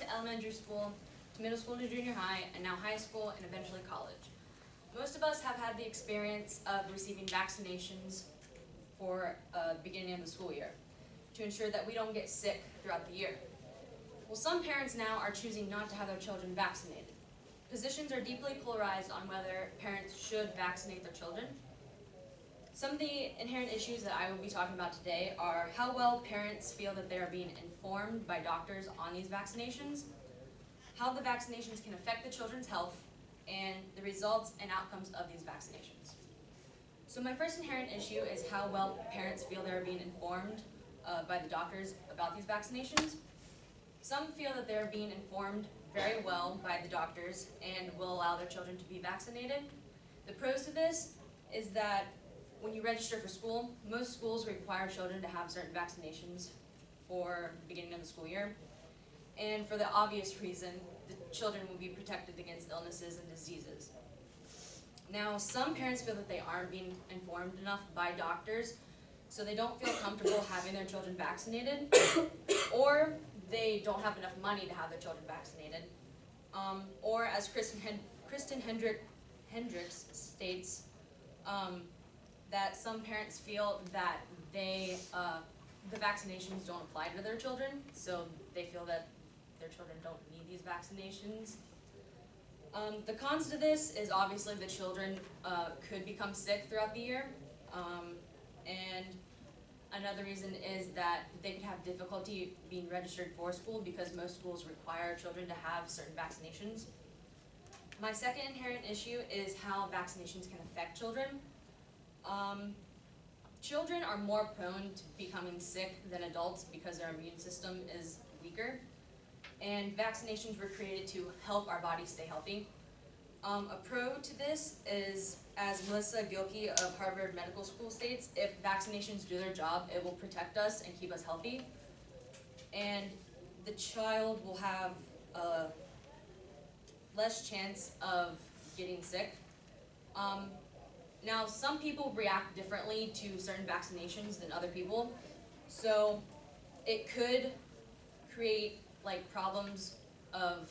to elementary school, to middle school to junior high, and now high school and eventually college. Most of us have had the experience of receiving vaccinations for the beginning of the school year to ensure that we don't get sick throughout the year. Well, some parents now are choosing not to have their children vaccinated. Positions are deeply polarized on whether parents should vaccinate their children. Some of the inherent issues that I will be talking about today are how well parents feel that they are being informed by doctors on these vaccinations, how the vaccinations can affect the children's health, and the results and outcomes of these vaccinations. So my first inherent issue is how well parents feel they're being informed by the doctors about these vaccinations. Some feel that they're being informed very well by the doctors and will allow their children to be vaccinated. The pros to this is that when you register for school, most schools require children to have certain vaccinations for the beginning of the school year. And for the obvious reason, the children will be protected against illnesses and diseases. Now, some parents feel that they aren't being informed enough by doctors, so they don't feel comfortable having their children vaccinated, or they don't have enough money to have their children vaccinated. Or as Kristen Hendricks states, that some parents feel that the vaccinations don't apply to their children, so they feel that their children don't need these vaccinations. The cons to this is obviously the children could become sick throughout the year, and another reason is that they could have difficulty being registered for school because most schools require children to have certain vaccinations. My second inherent issue is how vaccinations can affect children. Children are more prone to becoming sick than adults because their immune system is weaker, and vaccinations were created to help our bodies stay healthy. A pro to this is, as Melissa Gilkey of Harvard Medical School states, if vaccinations do their job, it will protect us and keep us healthy, and the child will have less chance of getting sick. Now, some people react differently to certain vaccinations than other people, so it could create problems of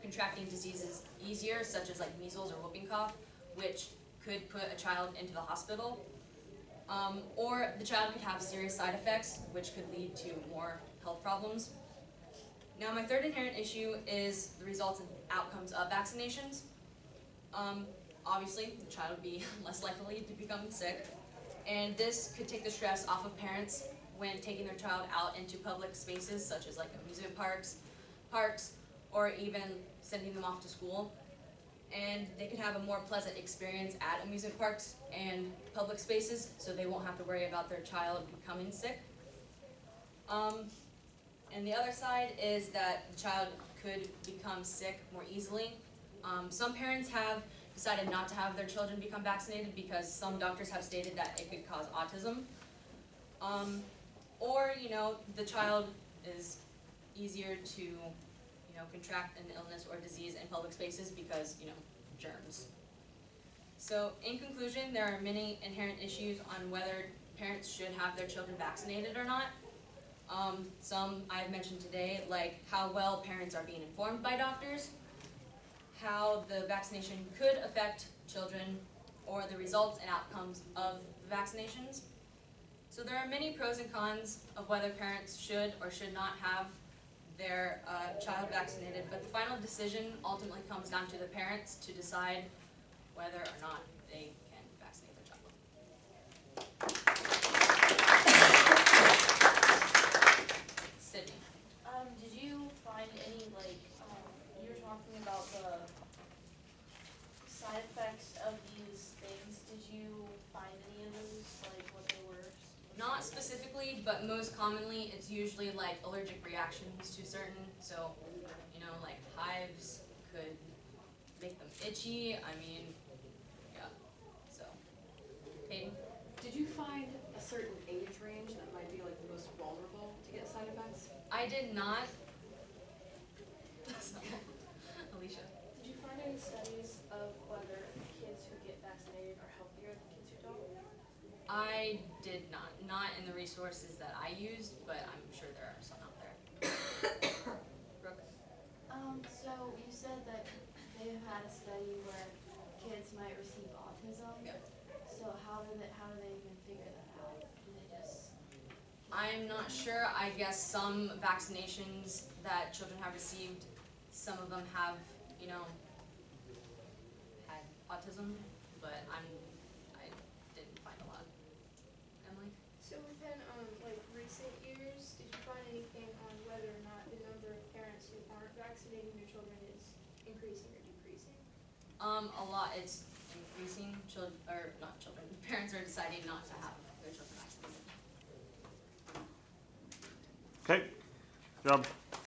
contracting diseases easier, such as measles or whooping cough, which could put a child into the hospital. Or the child could have serious side effects, which could lead to more health problems. Now, my third inherent issue is the results and outcomes of vaccinations. Obviously, the child would be less likely to become sick, and this could take the stress off of parents when taking their child out into public spaces such as amusement parks, or even sending them off to school. And they could have a more pleasant experience at amusement parks and public spaces, so they won't have to worry about their child becoming sick. And the other side is that the child could become sick more easily. Some parents have decided not to have their children become vaccinated because some doctors have stated that it could cause autism. Or, the child is easier to, contract an illness or disease in public spaces because, germs. So, in conclusion, there are many inherent issues on whether parents should have their children vaccinated or not. Some I've mentioned today, like how well parents are being informed by doctors, how the vaccination could affect children, or the results and outcomes of vaccinations. So there are many pros and cons of whether parents should or should not have their child vaccinated, but the final decision ultimately comes down to the parents to decide whether or not they can vaccinate their child. Sydney. Did you find any, you were talking about the side effects of these things. Did you find any of those, what they were? Not specifically, but most commonly it's usually allergic reactions to certain, so, hives could make them itchy. Yeah, so. Peyton? Did you find a certain age range that might be the most vulnerable to get side effects? I did not. Alicia? Did you find any studies of whether kids who get vaccinated are healthier than kids who don't? I did not. Not in the resources that I used, but I'm sure there are some out there. Brooke? Yeah. So how do they even figure that out? Do they just? I'm not sure. I guess some vaccinations that children have received, some of them have, you know, had autism, but I didn't find a lot. Emily? So within like recent years, did you find anything on whether or not the number of parents who aren't vaccinating their children is increasing or decreasing? A lot. It's increasing. Children, or not children. Parents are deciding not to have their children vaccinated. Okay, good job.